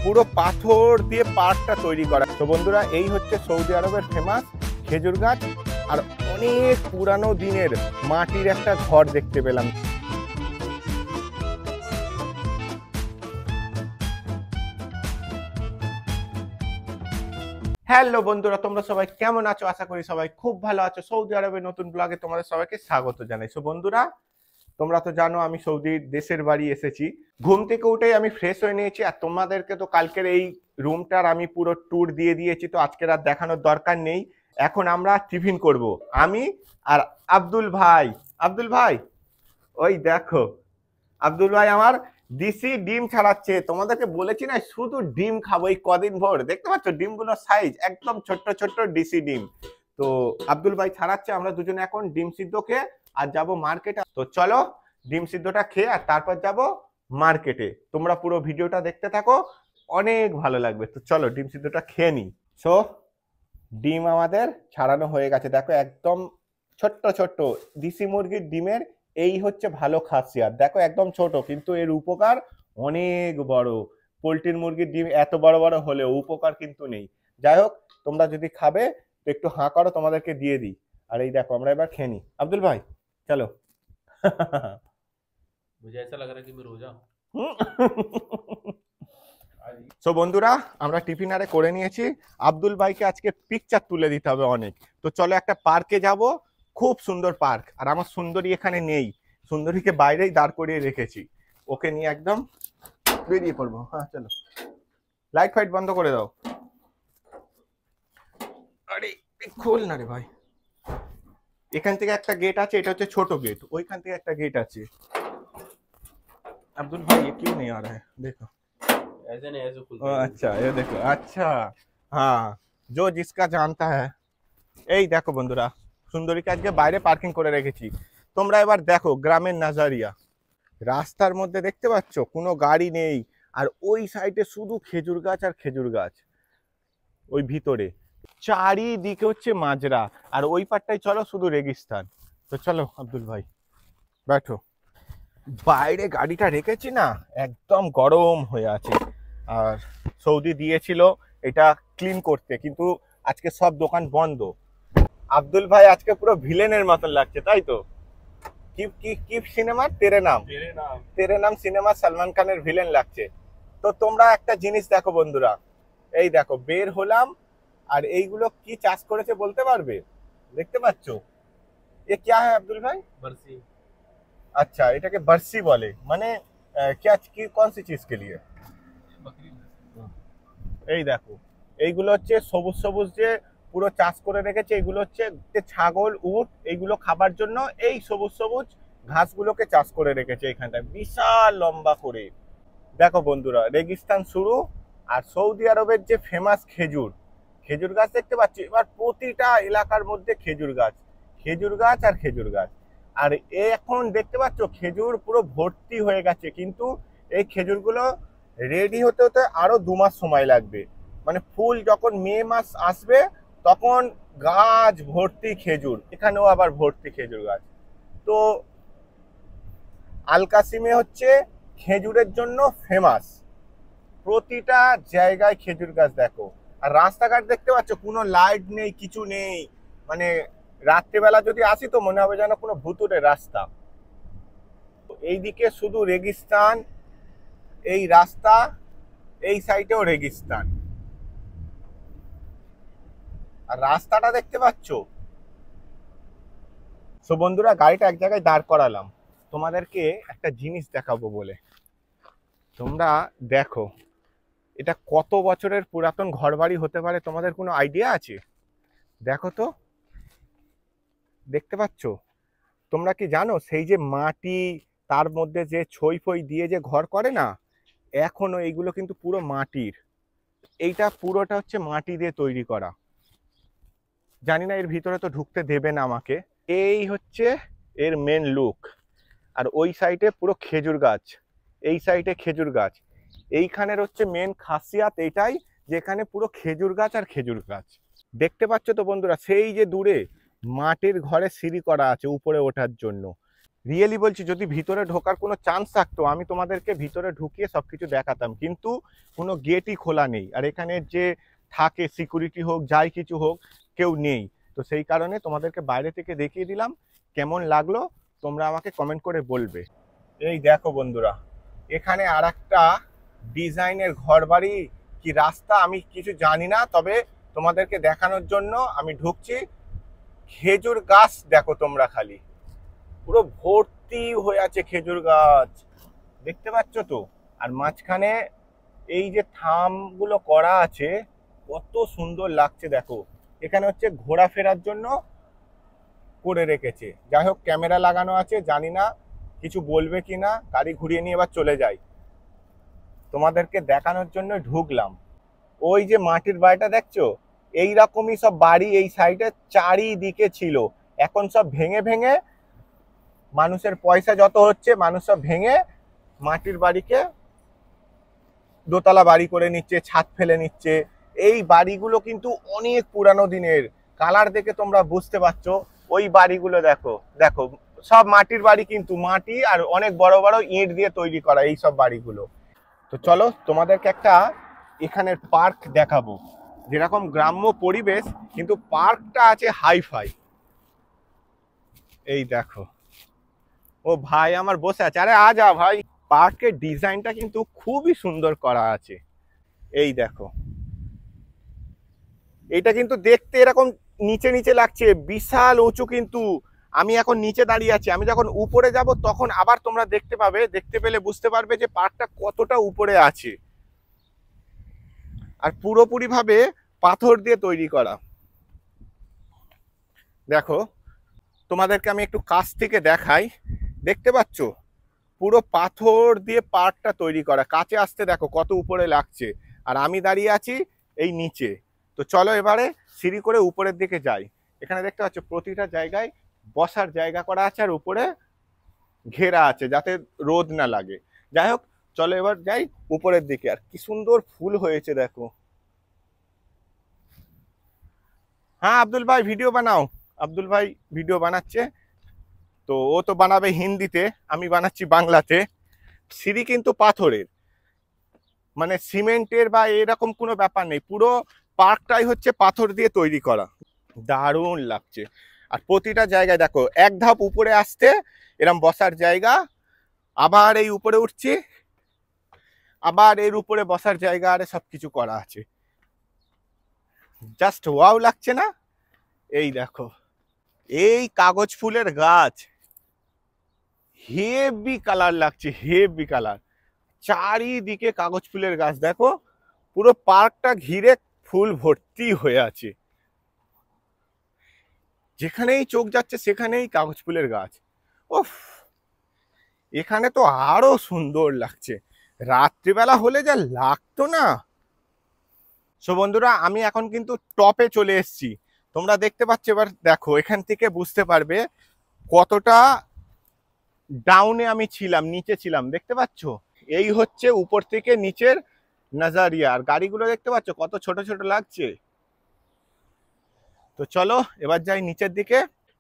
পুরো পাথর দিয়ে পার্কটা তৈরি করা। তো বন্ধুরা, এই হচ্ছে সৌদি আরবের ফেমাস খেজুর গাছ, আর অনেক পুরানো দিনের মাটির একটা ঘর দেখতে পেলাম। হ্যালো বন্ধুরা, তোমরা সবাই কেমন আছো? আশা করি সবাই খুব ভালো আছো। সৌদি আরবের নতুন ব্লগে তোমাদের সবাইকে স্বাগত জানাই। সো বন্ধুরা, তোমরা তো জানো আমি সৌদির দেশের বাড়ি এসেছি। ঘুম থেকে উঠেই আমি ফ্রেশ হয়ে নিয়েছি, আর তোমাদেরকে তো কালকের এই রুমটার আমি পুরো ট্যুর দিয়ে দিয়েছি, তো আজকের আর দেখানোর দরকার নেই। এখন আমরা টিফিন করব, আমি আর আব্দুল ভাই। আব্দুল ভাই, ওই দেখো আব্দুল ভাই আমার ডিসি ডিম ছাড়াচ্ছে। তোমাদেরকে বলেছি না শুধু ডিম খাবো এই কদিন ভোর। দেখতে পাচ্ছ ডিমগুলোর সাইজ একদম ছোট্ট ছোট্ট ডিসি ডিম। তো আব্দুল ভাই ছাড়াচ্ছে, আমরা দুজনে এখন ডিম সিদ্ধ খেয়ে আর যাবো মার্কেটে। তো চলো ডিম সিদ্ধটা খেয়ে আর তারপর যাব মার্কেটে। তোমরা পুরো ভিডিওটা দেখতে থাকো, অনেক ভালো লাগবে। তো চলো ডিম সিদ্ধটা খেয়ে নিই। সো ডিম আমাদের ছাড়ানো হয়ে গেছে। দেখো একদম ছোট্ট ছোট্ট দেশি মুরগির ডিমের এই হচ্ছে ভালো খাসিয়াত। দেখো একদম ছোট, কিন্তু এর উপকার অনেক বড়। পোলট্রির মুরগির ডিম এত বড় বড় হলেও উপকার কিন্তু নেই। যাই হোক, তোমরা যদি খাবে তো একটু হাঁ করো, তোমাদেরকে দিয়ে দিই। আর এই দেখো আমরা এবার খেয়ে নিই। আব্দুল ভাই চলো। मुझे ऐसा लग रहा है कि मैं रो जाऊं। সো বন্ধুরা, আমরা টিফিন আরে করে নিয়েছি। আব্দুল ভাইকে আজকে পিকচার তুলে দিতে হবে অনেক। তো চলো একটা পার্কে যাব, খুব সুন্দর পার্ক। আর আমার সুন্দরী এখানে নেই, সুন্দরীকে বাইরেই দাঁড় করিয়ে রেখেছি। ওকে নিয়ে একদম বেরিয়ে পড়বো। হ্যাঁ চলো, লাইট ফাইট বন্ধ করে দাও। আরে খোল না রে ভাই। এখান থেকে একটা গেট আছে, এটা হচ্ছে ছোট গেট। ওইখান থেকে একটা গেট আছে। আব্দুল भाई ये क्यों नहीं आ रहा है? देखो ऐसे नहीं, ऐसे खुलता है। अच्छा ये देखो। अच्छा हाँ, जो जिसका जानता है। এই দেখো বন্ধুরা, সুন্দরীকে আজকে বাইরে পার্কিং করে রেখেছি। তোমরা এবার দেখো গ্রামের নাজারিয়া। রাস্তার মধ্যে দেখতে পাচ্ছ কোনো গাড়ি নেই, আর ওই সাইডে শুধু খেজুর গাছ আর খেজুর গাছ। ওই ভিতরে চারিদিকে হচ্ছে মাজরা, আর ওই পারটাই চলো শুধু রেগিস্তান। তো চলো আব্দুল ভাই बैठो। বাইরে গাড়িটা রেখেছি না, একদম গরম হয়ে আছে। আর সৌদি দিয়েছিল এটা ক্লিন করতে, কিন্তু আজকে সব দোকান বন্ধ। আব্দুল ভাই আজকে পুরো ভিলেনের মতন লাগছে, তাই তো? কি কি কি সিনেমা তেরে নাম সিনেমা সালমান খানের ভিলেন লাগছে। তো তোমরা একটা জিনিস দেখো বন্ধুরা, এই দেখো বের হলাম, আর এইগুলো কি চাষ করেছে বলতে পারবে? দেখতে পাচ্ছ এ क्या है আব্দুল ভাই? बरसी। अच्छा, এটাকে বার্সি বলে, মানে क्या কি কোন সি চিজ के लिए? बकरी। এই দেখো এইগুলো হচ্ছে সবুজ সবুজ যে পুরো চাষ করে রেখেছে, এগুলো হচ্ছে ছাগল উট এইগুলো খাবার জন্য এই সবুজ সবুজ ঘাসগুলোকে চাষ করে রেখেছে এখানটায় বিশাল লম্বা করে। দেখো বন্ধুরা, রেগিস্তান শুরু। আর সৌদি আরবের যে ফেমাস খেজুর, খেজুর গাছ দেখতে পাচ্ছি। এবার প্রতিটা এলাকার মধ্যে খেজুর গাছ, খেজুর গাছ আর খেজুর গাছ। আর এখন দেখতে পাচ্ছ খেজুর পুরো ভর্তি হয়ে গেছে, কিন্তু এই খেজুরগুলো রেডি হতে হতে আরো 2 মাস সময় লাগবে। মানে ফুল যখন মে মাস আসবে তখন গাছ ভর্তি খেজুর, এখানেও আবার ভর্তি খেজুর গাছ। তো আল কাসিমে হচ্ছে খেজুরের জন্য ফেমাস, প্রতিটা জায়গায় খেজুর গাছ দেখো। আর রাস্তাঘাট দেখতে পাচ্ছ কোনো লাইট নেই, কিছু নেই। মানে রাত্রিবেলা যদি আসি তো মনে হবে যেন কোনো ভুতুড়ে রাস্তা। এইদিকে শুধু রেগিস্তান, এই রাস্তা, এই সাইডেও রেগিস্তান। আর রাস্তাটা দেখতে পাচ্ছ। সো বন্ধুরা, গাড়িটা এক জায়গায় দাঁড় করালাম, তোমাদেরকে একটা জিনিস দেখাবো বলে। তোমরা দেখো এটা কত বছরের পুরাতন ঘরবাড়ি হতে পারে, তোমাদের কোনো আইডিয়া আছে? দেখো তো, দেখতে পাচ্ছ? তোমরা কি জানো সেই যে মাটি, তার মধ্যে যে ছই ফই দিয়ে যে ঘর করে না, এখনো এইগুলো কিন্তু পুরো মাটির। এইটা পুরোটা হচ্ছে মাটি দিয়ে তৈরি করা। জানি না এর ভিতরে তো ঢুকতে দেবে না আমাকে। এই হচ্ছে এর মেন লুক। আর ওই সাইডে পুরো খেজুর গাছ, এই সাইডে খেজুর গাছ। এইখানের হচ্ছে মেন খাসিয়াত এটাই, যেখানে পুরো খেজুর গাছ আর খেজুর গাছ। দেখতে পাচ্ছ তো বন্ধুরা, সেই যে দূরে মাটির ঘরে সিঁড়ি করা আছে উপরে ওঠার জন্য। রিয়েলি বলছি, যদি ভিতরে ঢোকার কোনো চান্স থাকতো আমি তোমাদেরকে ভিতরে ঢুকিয়ে সবকিছু দেখাতাম, কিন্তু কোনো গেটই খোলা নেই। আর এখানে যে থাকে সিকিউরিটি হোক যাই কিছু হোক, কেউ নেই। তো সেই কারণে তোমাদেরকে বাইরে থেকে দেখিয়ে দিলাম। কেমন লাগলো তোমরা আমাকে কমেন্ট করে বলবে। এই দেখো বন্ধুরা, এখানে আর একটা ডিজাইনের ঘর বাড়ি কি রাস্তা আমি কিছু জানি না, তবে তোমাদেরকে দেখানোর জন্য আমি ঢুকছি। খেজুর গাছ দেখো তোমরা, খালি পুরো ভর্তি হয়ে আছে খেজুর গাছ, দেখতে পাচ্ছ তো। আর মাঝখানে এই যে থামগুলো করা আছে, কত সুন্দর লাগছে দেখো। এখানে হচ্ছে ঘোরাফেরার জন্য করে রেখেছে। যাই হোক, ক্যামেরা লাগানো আছে, জানি না কিছু বলবে কিনা। গাড়ি ঘুরিয়ে নিয়ে এবার চলে যাই। তোমাদেরকে দেখানোর জন্য ঢুকলাম। ওই যে মাটির বাড়িটা দেখছো, এইরকমই সব বাড়ি এই সাইডে চারিদিকে ছিল। এখন সব ভেঙে ভেঙে, মানুষের পয়সা যত হচ্ছে মানুষ সব ভেঙে মাটির বাড়িকে দোতলা বাড়ি করে নিচ্ছে, ছাদ ফেলে নিচ্ছে। এই বাড়িগুলো কিন্তু অনেক পুরানো দিনের, কালার দেখে তোমরা বুঝতে পারছো। ওই বাড়িগুলো দেখো দেখো, সব মাটির বাড়ি, কিন্তু মাটি আর অনেক বড় বড় ইট দিয়ে তৈরি করা এই সব বাড়িগুলো। তো চলো তোমাদেরকে একটা এখানের পার্ক দেখাবো। যেরকম গ্রাম্য পরিবেশ, কিন্তু পার্কটা আছে হাইফাই। এই দেখো, ও ভাই আমার বসে আছে, আরে আ যা ভাই। পার্কের ডিজাইনটা কিন্তু খুবই সুন্দর করা আছে। এই দেখো, এটা কিন্তু দেখতে এরকম নিচে নিচে লাগছে, বিশাল উঁচু কিন্তু। আমি এখন নিচে দাঁড়িয়ে আছি, আমি যখন উপরে যাব তখন আবার তোমরা দেখতে পাবে, দেখতে পেলে বুঝতে পারবে যে পার্কটা কতটা উপরে আছে। আর পুরোপুরি ভাবে পাথর দিয়ে তৈরি করা। দেখো, তোমাদেরকে আমি একটু কাছ থেকে দেখাই, দেখতে পাচ্ছ পুরো পাথর দিয়ে পার্কটা তৈরি করা। কাছে আসতে দেখো কত উপরে লাগছে, আর আমি দাঁড়িয়ে আছি এই নিচে। তো চলো এবারে সিঁড়ি করে উপরের দিকে যাই। এখানে দেখতে পাচ্ছ প্রতিটা জায়গায় বসার জায়গা করা আছে, আর উপরে ঘেরা আছে যাতে রোদ না লাগে। যাই হোক, চলো এবার যাই উপরের দিকে। আর কি সুন্দর ফুল হয়েছে দেখো। হ্যাঁ আব্দুল ভাই ভিডিও বানাও। আব্দুল ভাই ভিডিও বানাচ্ছে, তো ও তো বানাবে হিন্দিতে, আমি বানাচ্ছি বাংলাতে। সিঁড়ি কিন্তু পাথরের, মানে সিমেন্টের বা এরকম কোনো ব্যাপার নেই। পুরো পার্কটাই হচ্ছে পাথর দিয়ে তৈরি করা, দারুণ লাগছে। আর প্রতিটা জায়গায় দেখো, এক ধাপ উপরে আসতে এরম বসার জায়গা, আবার এই উপরে উঠছি, আবার এর উপরে বসার জায়গা, আরে সবকিছু করা আছে। জাস্ট ওয়াও লাগছে না? এই দেখো, এই কাগজ ফুলের গাছ, হেভি কালার লাগছে, হেভি কালার। চারিদিকে কাগজ ফুলের গাছ দেখো, পুরো পার্কটা ঘিরে ফুল ভর্তি হয়ে আছে। যেখানেই চোখ যাচ্ছে সেখানেই কাগজ ফুলের গাছ। ওফ, এখানে তো আরো সুন্দর লাগছে। রাত্রিবেলা হলে যা লাগতো না। সো বন্ধুরা, আমি এখন কিন্তু টপে চলে এসেছি। তোমরা দেখতে পাচ্ছ, এবার দেখো এখান থেকে বুঝতে পারবে কতটা ডাউনে আমি ছিলাম, নিচে ছিলাম। দেখতে পাচ্ছ, এই হচ্ছে উপর থেকে নিচের নাজারিয়া। আর গাড়িগুলো দেখতে পাচ্ছ কত ছোট ছোট লাগছে। তো চলো এবার যাই নিচের দিকে।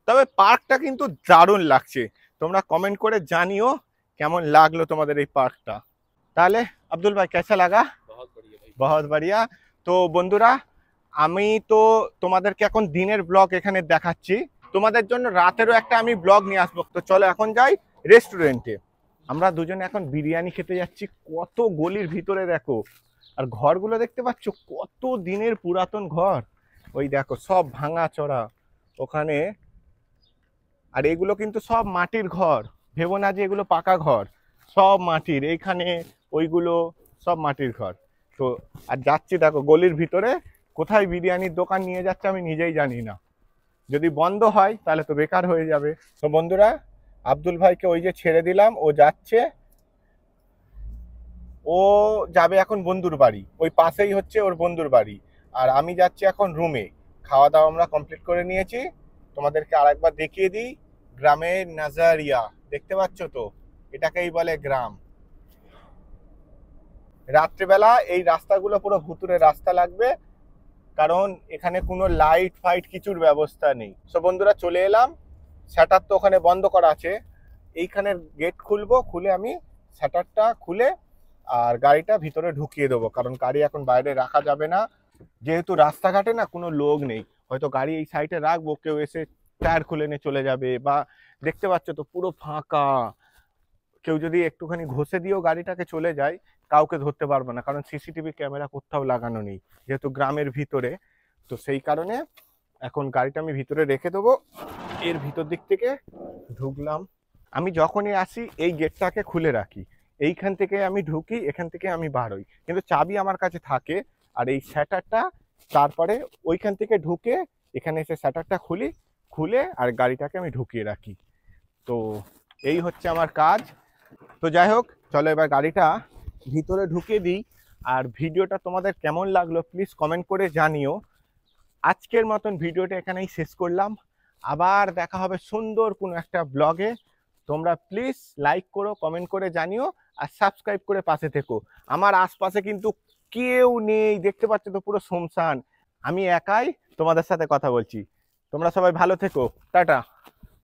তবে পার্কটা কিন্তু দারুণ লাগছে। তোমরা কমেন্ট করে জানিও কেমন লাগলো তোমাদের এই পার্কটা। তাহলে আব্দুল ভাই কেসা লাগা? बहुत बढ़िया भाई। বহুত বাড়িয়া। তো বন্ধুরা, আমি তো তোমাদেরকে এখন দিনের ব্লগ এখানে দেখাচ্ছি, তোমাদের জন্য রাতেরও একটা আমি ব্লগ নিয়ে আসবো। তো চলো এখন যাই রেস্টুরেন্টে। আমরা দুজনে এখন বিরিয়ানি খেতে যাচ্ছি। কত গলির ভিতরে দেখো, আর ঘরগুলো দেখতে পাচ্ছ কত দিনের পুরাতন ঘর। ওই দেখো সব ভাঙা চড়া ওখানে। আর এগুলো কিন্তু সব মাটির ঘর, ভেবো না যে এগুলো পাকা ঘর, সব মাটির। এইখানে ওইগুলো সব মাটির ঘর। তো আর যাচ্ছি দেখো গলির ভিতরে, কোথায় বিরিয়ানির দোকান নিয়ে যাচ্ছে আমি নিজেই জানি না। যদি বন্ধ হয় তাহলে তো বেকার হয়ে যাবে। তো বন্ধুরা, আব্দুল ভাইকে ওই যে ছেড়ে দিলাম, ও যাচ্ছে, ও যাবে এখন বন্ধুর বাড়ি। ওই পাশেই হচ্ছে ওর বন্ধুর বাড়ি। আর আমি যাচ্ছি এখন রুমে। খাওয়া দাওয়া আমরা কমপ্লিট করে নিয়েছি। তোমাদেরকে আরেকবার দেখিয়ে দিই গ্রামের নাজারিয়া। দেখতে পাচ্ছ তো, এটাকেই বলে গ্রাম। রাত্রিবেলা এই রাস্তাগুলো পুরো ভুতুরে রাস্তা লাগবে, কারণ এখানে কোনো লাইট ফাইট কিছুর ব্যবস্থা নেই। সো বন্ধুরা, চলে এলাম। শাটার তো ওখানে বন্ধ করা আছে। এইখানের গেট খুলবো, খুলে আমি শাটারটা খুলে আর গাড়িটা ভিতরে ঢুকিয়ে দেবো, কারণ গাড়ি এখন বাইরে রাখা যাবে না, যেহেতু রাস্তাঘাটে না কোনো লোক নেই। হয়তো গাড়ি এই সাইডে রাখবো, কেউ এসে টায়ার খুলে নিয়ে চলে যাবে, বা দেখতে পাচ্ছ তো পুরো ফাঁকা, কেউ যদি একটুখানি ঘষে দিয়েও গাড়িটাকে চলে যায় কাউকে ধরতে পারবো না, কারণ সিসিটিভি ক্যামেরা কোথাও লাগানো নেই, যেহেতু গ্রামের ভিতরে। তো সেই কারণে এখন গাড়িটা আমি ভিতরে রেখে দেবো। এর ভিতর দিক থেকে ঢুকলাম, আমি যখনই আসি এই গেটটাকে খুলে রাখি, এইখান থেকে আমি ঢুকি, এখান থেকে আমি বাড়ই, কিন্তু চাবি আমার কাছে থাকে। আর এই শ্যাটারটা তারপরে ওইখান থেকে ঢুকে এখানে এসে শ্যাটারটা খুলি, খুলে আর গাড়িটাকে আমি ঢুকিয়ে রাখি। তো এই হচ্ছে আমার কাজ। তো যাই হোক, চলো এবার গাড়িটা ভিতরে ঢুকিয়ে দিই। আর ভিডিওটা তোমাদের কেমন লাগলো প্লিজ কমেন্ট করে জানিও। আজকের মতন ভিডিওটা এখানেই শেষ করলাম, আবার দেখা হবে সুন্দর কোনো একটা ব্লগে। তোমরা প্লিজ লাইক করো, কমেন্ট করে জানিও, আর সাবস্ক্রাইব করে পাশে থেকো। আমার আশপাশে কিন্তু কেউ নেই, দেখতে পাচ্ছ তো পুরো শুনশান, আমি একাই তোমাদের সাথে কথা বলছি। তোমরা সবাই ভালো থেকো, টাটা।